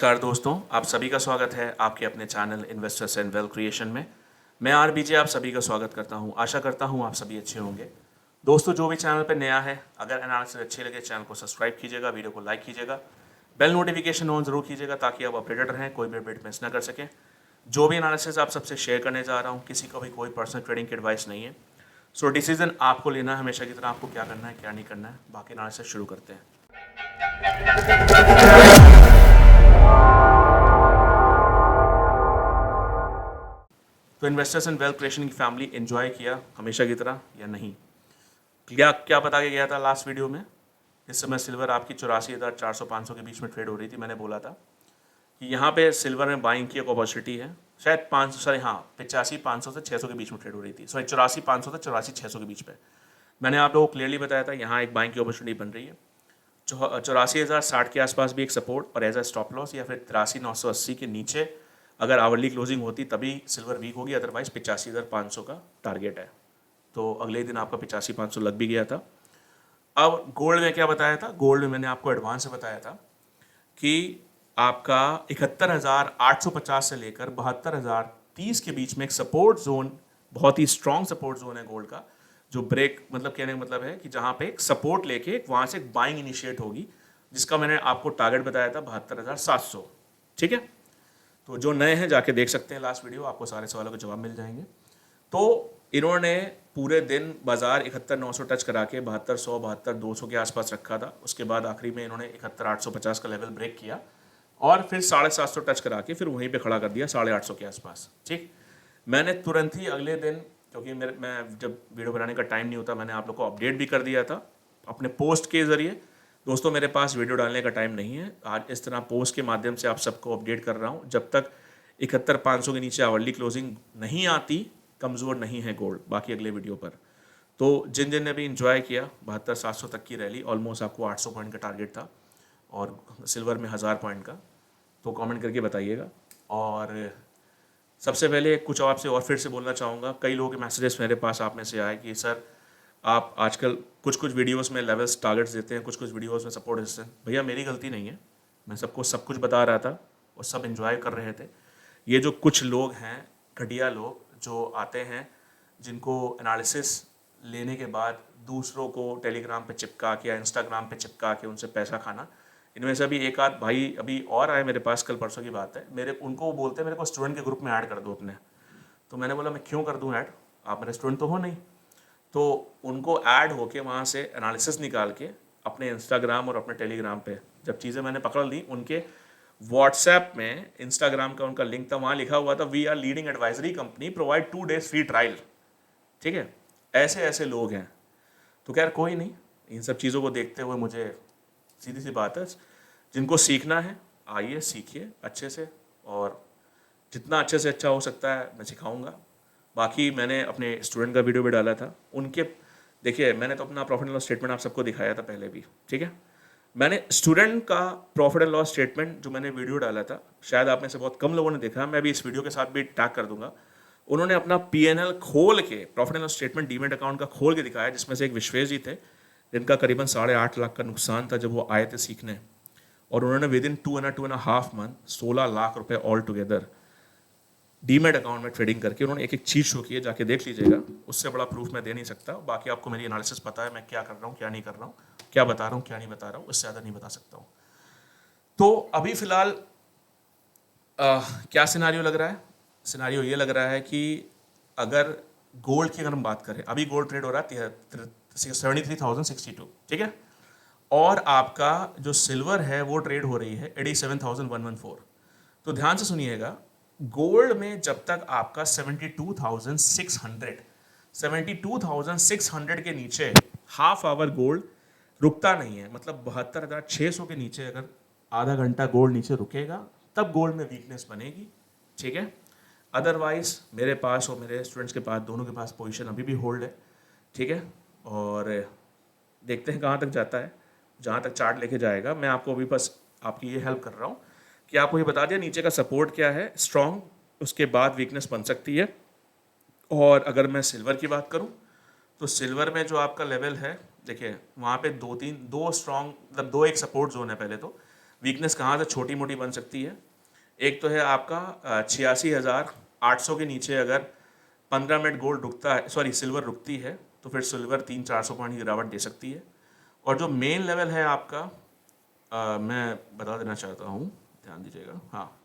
नमस्कार दोस्तों, आप सभी का स्वागत है आपके अपने channel investors and wealth creation में। मैं आरबीजे आप सभी का स्वागत करता हूं। आशा करता हूं आप सभी अच्छे होंगे। दोस्तों, जो भी चैनल पर नया है, अगर एनालिसिस अच्छे लगे चैनल को सब्सक्राइब कीजिएगा, वीडियो को लाइक कीजिएगा, बेल नोटिफिकेशन ऑन जरूर कीजिएगा ताकि आप अपडेटेड रहें, कोई भी अपडेट मिस ना कर सकें। जो भी एनालिसिस आप सबसे शेयर करने जा रहा हूँ, किसी को भी कोई पर्सनल ट्रेडिंग की एडवाइस नहीं है। सो डिसीजन आपको लेना है हमेशा की तरह, आपको क्या करना है क्या नहीं करना है। बाकी एनालिसिस शुरू करते हैं। तो इन्वेस्टर्स एंड वेल्थ क्रिएशन की फैमिली एंजॉय किया हमेशा की तरह या नहीं? क्या क्या बता के गया था लास्ट वीडियो में? इस समय सिल्वर आपकी 84,400-500 के बीच में ट्रेड हो रही थी। मैंने बोला था कि यहाँ पे सिल्वर में बाइंग की एक अपॉर्चुनिटी है। शायद 500 सॉरी हाँ 85,500 से 600 के बीच में ट्रेड हो रही थी। सॉरी 84,500 से 84,600 के बीच में मैंने आप लोगों को क्लियरली बताया था यहाँ एक बाइंग की अपॉर्चुनिटी बन रही है। 84,060 के आसपास भी एक सपोर्ट और एज अ स्टॉप लॉस, या फिर 83,980 के नीचे अगर आवरली क्लोजिंग होती तभी सिल्वर वीक होगी, अदरवाइज 85,500 का टारगेट है। तो अगले दिन आपका 85,500 लग भी गया था। अब गोल्ड में क्या बताया था? गोल्ड में मैंने आपको एडवांस से बताया था कि आपका 71,850 से लेकर 72,030 के बीच में एक सपोर्ट जोन, बहुत ही स्ट्रॉन्ग सपोर्ट जोन है गोल्ड का, जो ब्रेक मतलब कहने का मतलब है कि जहां पे एक सपोर्ट लेके वहां से एक बाइंग इनिशिएट होगी, जिसका मैंने आपको टारगेट बताया था 72,700। ठीक है, तो जो नए हैं जाके देख सकते हैं लास्ट वीडियो, आपको सारे सवालों के जवाब मिल जाएंगे। तो इन्होंने पूरे दिन बाजार 71,900 टच करा के 7200 72,200 के आसपास रखा था। उसके बाद आखिरी में इन्होंने 71,850 का लेवल ब्रेक किया और फिर 750 टच करा के फिर वहीं पे खड़ा कर दिया 850 के आसपास। ठीक, मैंने तुरंत ही अगले दिन, क्योंकि मैं जब वीडियो बनाने का टाइम नहीं होता, मैंने आप लोग को अपडेट भी कर दिया था अपने पोस्ट के ज़रिए। दोस्तों, मेरे पास वीडियो डालने का टाइम नहीं है, आज इस तरह पोस्ट के माध्यम से आप सबको अपडेट कर रहा हूँ। जब तक 71,500 के नीचे आवरली क्लोजिंग नहीं आती, कमज़ोर नहीं है गोल्ड। बाकी अगले वीडियो पर। तो जिन जिन ने भी इंजॉय किया 72,700 तक की रैली, ऑलमोस्ट आपको 800 पॉइंट का टारगेट था और सिल्वर में 1000 पॉइंट का, तो कमेंट करके बताइएगा। और सबसे पहले कुछ आपसे और फिर से बोलना चाहूँगा, कई लोगों के मैसेजेस मेरे पास आप में से आए कि सर आप आजकल कुछ कुछ वीडियोस में लेवल्स टारगेट्स देते हैं, कुछ कुछ वीडियोस में सपोर्ट देते हैं। भैया मेरी गलती नहीं है, मैं सबको सब कुछ बता रहा था और सब इन्जॉय कर रहे थे। ये जो कुछ लोग हैं, घटिया लोग जो आते हैं, जिनको एनालिसिस लेने के बाद दूसरों को टेलीग्राम पे चिपका के या इंस्टाग्राम पे चिपका के उनसे पैसा खाना, इनमें से अभी एक आध भाई अभी और आए मेरे पास, कल परसों की बात है, मेरे उनको बोलते हैं मेरे को स्टूडेंट के ग्रुप में ऐड कर दो अपने। तो मैंने बोला मैं क्यों कर दूं ऐड, आप मेरे स्टूडेंट तो हो नहीं। तो उनको ऐड होके वहाँ से एनालिसिस निकाल के अपने इंस्टाग्राम और अपने टेलीग्राम पे जब चीज़ें मैंने पकड़ ली, उनके व्हाट्सएप में इंस्टाग्राम का उनका लिंक था, वहाँ लिखा हुआ था we are leading advisory company, provide 2 days free trial. ठीक है, ऐसे ऐसे लोग हैं। तो खैर कोई नहीं, इन सब चीज़ों को देखते हुए मुझे सीधी सी बात है, जिनको सीखना है आइए सीखिए अच्छे से, और जितना अच्छे से अच्छा हो सकता है मैं सिखाऊंगा। बाकी मैंने अपने स्टूडेंट का वीडियो भी डाला था उनके, देखिए मैंने तो अपना प्रॉफिट एंड लॉस स्टेटमेंट आप सबको दिखाया था पहले भी। ठीक है, मैंने स्टूडेंट का प्रॉफिट एंड लॉस स्टेटमेंट जो मैंने वीडियो डाला था, शायद आप में से बहुत कम लोगों ने देखा, मैं भी इस वीडियो के साथ भी टैग कर दूंगा। उन्होंने अपना पीएनएल खोल के, profit and loss statement demat account का खोल के दिखाया, जिसमें से एक विश्वेश जी थे जिनका करीबन 8.5 लाख का नुकसान था जब वो आए थे सीखने, और उन्होंने विद इन 2.5 मंथ 16 लाख रुपए ऑल टुगेदर डीमेट अकाउंट में ट्रेडिंग करके उन्होंने एक एक चीज़ शो की है, जाके देख लीजिएगा। उससे बड़ा प्रूफ मैं दे नहीं सकता। बाकी आपको मेरी एनालिसिस पता है, मैं क्या कर रहा हूँ क्या नहीं कर रहा हूँ, क्या बता रहा हूँ क्या नहीं बता रहा हूँ, उससे ज़्यादा नहीं बता सकता हूँ। तो अभी फिलहाल क्या सिनारियो लग रहा है? सिनारियो ये लग रहा है कि अगर गोल्ड की अगर हम बात करें, अभी गोल्ड ट्रेड हो रहा है 73,062। ठीक है, और आपका जो सिल्वर है वो ट्रेड हो रही है 87,114। तो ध्यान से सुनिएगा, गोल्ड में जब तक आपका 72,600 के नीचे हाफ आवर गोल्ड रुकता नहीं है, मतलब 72,600 के नीचे अगर आधा घंटा गोल्ड नीचे रुकेगा तब गोल्ड में वीकनेस बनेगी। ठीक है, अदरवाइज मेरे पास और मेरे स्टूडेंट्स के पास, दोनों के पास पोजीशन अभी भी होल्ड है। ठीक है, और देखते हैं कहाँ तक जाता है, जहाँ तक चार्ट लेके जाएगा। मैं आपको अभी बस आपकी ये हेल्प कर रहा हूँ कि आपको ये बता दिया नीचे का सपोर्ट क्या है स्ट्रॉन्ग, उसके बाद वीकनेस बन सकती है। और अगर मैं सिल्वर की बात करूँ तो सिल्वर में जो आपका लेवल है, देखिए वहाँ पे दो स्ट्रॉन्ग, मतलब दो एक सपोर्ट जोन है। पहले तो वीकनेस कहाँ से छोटी मोटी बन सकती है? एक तो है आपका 86,800 के नीचे अगर 15 मिनट गोल्ड रुकता है, सॉरी सिल्वर रुकती है, तो फिर सिल्वर 300-400 पॉइंट की गिरावट दे सकती है। और जो मेन लेवल है आपका, मैं बता देना चाहता हूँ, ध्यान दीजिएगा। हाँ,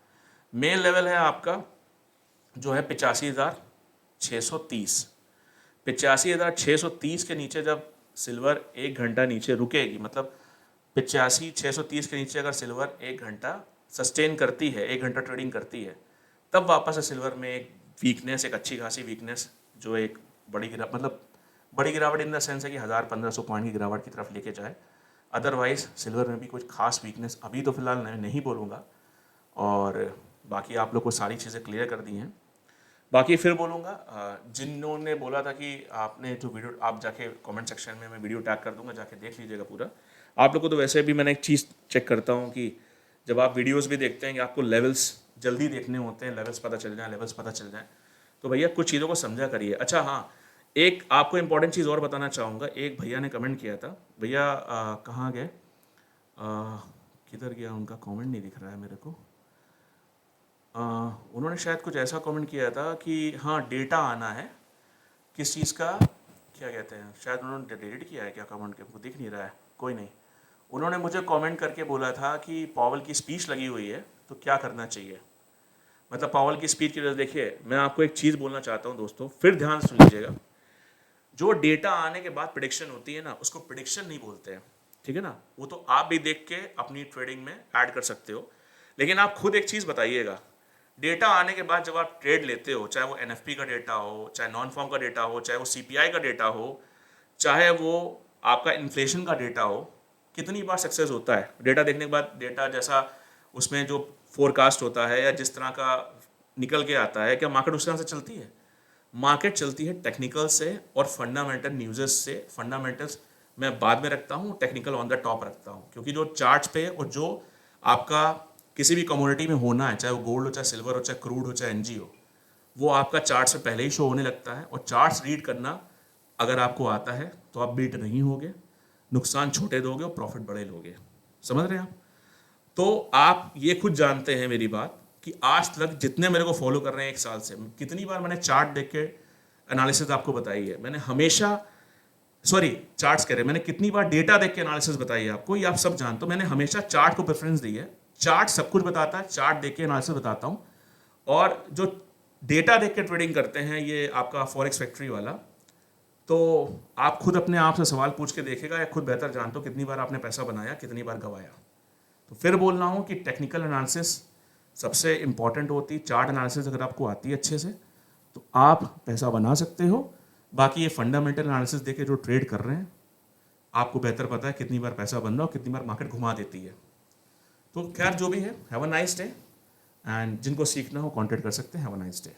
मेन लेवल है आपका जो है 85,630। 85,630 के नीचे जब सिल्वर 1 घंटा नीचे रुकेगी, मतलब 85,630 के नीचे अगर सिल्वर 1 घंटा सस्टेन करती है, 1 घंटा ट्रेडिंग करती है, तब वापस से सिल्वर में एक वीकनेस, एक अच्छी खासी वीकनेस, जो एक मतलब बड़ी गिरावट इन द सेंस है कि 1,000-1,500 पॉइंट की गिरावट की तरफ लेके जाए। अदरवाइज सिल्वर में भी कुछ खास वीकनेस अभी तो फिलहाल मैं नहीं बोलूँगा, और बाकी आप लोग को सारी चीज़ें क्लियर कर दी हैं। बाकी फिर बोलूँगा, जिन्होंने बोला था कि आपने जो वीडियो, आप जाके कमेंट सेक्शन में मैं वीडियो टैग कर दूंगा, जाके देख लीजिएगा पूरा। आप लोग को तो वैसे भी मैंने एक चीज़ चेक करता हूँ कि जब आप वीडियोस भी देखते हैं कि आपको लेवल्स जल्दी देखने होते हैं, लेवल्स पता चल जाए, तो भैया कुछ चीज़ों को समझा करिए। अच्छा हाँ, एक आपको इंपॉर्टेंट चीज़ और बताना चाहूँगा। एक भैया ने कमेंट किया था, भैया कहाँ गए, किधर गया उनका कमेंट, नहीं दिख रहा है मेरे को। उन्होंने शायद कुछ ऐसा कमेंट किया था कि हाँ डेटा आना है, किस चीज़ का, क्या कहते हैं, शायद उन्होंने डिलीट किया है क्या कमेंट, के वो दिख नहीं रहा है, कोई नहीं। उन्होंने मुझे कमेंट करके बोला था कि पावल की स्पीच लगी हुई है तो क्या करना चाहिए। मतलब पावल की स्पीच की वजह, देखिए मैं आपको एक चीज़ बोलना चाहता हूँ दोस्तों, फिर ध्यान से सुन लीजिएगा। जो डेटा आने के बाद प्रिडिक्शन होती है ना, उसको प्रिडिक्शन नहीं बोलते हैं, ठीक है ना। वो तो आप भी देख के अपनी ट्रेडिंग में ऐड कर सकते हो, लेकिन आप खुद एक चीज़ बताइएगा, डेटा आने के बाद जब आप ट्रेड लेते हो, चाहे वो एनएफपी का डेटा हो, चाहे नॉन फॉर्म का डेटा हो, चाहे वो सीपीआई का डेटा हो, चाहे वो आपका इन्फ्लेशन का डेटा हो, कितनी बार सक्सेस होता है डेटा देखने के बाद। डेटा जैसा उसमें जो फोरकास्ट होता है या जिस तरह का निकल के आता है, क्या मार्केट उस तरह से चलती है? मार्केट चलती है टेक्निकल से और फंडामेंटल न्यूज़ेस से। फंडामेंटल्स मैं बाद में रखता हूँ, टेक्निकल ऑन द टॉप रखता हूँ, क्योंकि जो चार्ट्स पे और जो आपका किसी भी कमोडिटी में होना है, चाहे वो गोल्ड हो, चाहे सिल्वर हो, चाहे क्रूड हो, चाहे एनजी हो, वो आपका चार्ट से पहले ही शो होने लगता है। और चार्ट्स रीड करना अगर आपको आता है तो आप बीट नहीं होगे, नुकसान छोटे दोगे और प्रॉफिट बड़े लोगे। समझ रहे हैं आप? तो आप ये खुद जानते हैं मेरी बात कि आज तक जितने मेरे को फॉलो कर रहे हैं 1 साल से, कितनी बार मैंने चार्ट देख के एनालिसिस आपको बताई है। मैंने हमेशा, सॉरी चार्ट्स कह रहे हैं, मैंने कितनी बार डेटा देख के एनालिसिस बताई है आपको, ये आप सब जानते हो। मैंने हमेशा चार्ट को प्रेफरेंस दी है। चार्ट सब कुछ बताता है, चार्ट देख के एनालिसिस बताता हूँ। और जो डेटा देख के ट्रेडिंग करते हैं, ये आपका फॉरेक्स फैक्ट्री वाला, तो आप खुद अपने आप से सवाल पूछ के देखेगा, या खुद बेहतर जानते हो कितनी बार आपने पैसा बनाया, कितनी बार गवाया। तो फिर बोल रहा हूँ कि टेक्निकल एनालिसिस सबसे इंपॉर्टेंट होती है। चार्ट एनालिसिस अगर आपको आती है अच्छे से तो आप पैसा बना सकते हो। बाकी ये फंडामेंटल एनालिसिस देके जो ट्रेड कर रहे हैं, आपको बेहतर पता है कितनी बार पैसा बन रहा है और कितनी बार मार्केट घुमा देती है। तो खैर जो भी है, have a nice day, and जिनको सीखना हो कांटेक्ट कर सकते हैं। Have a nice day.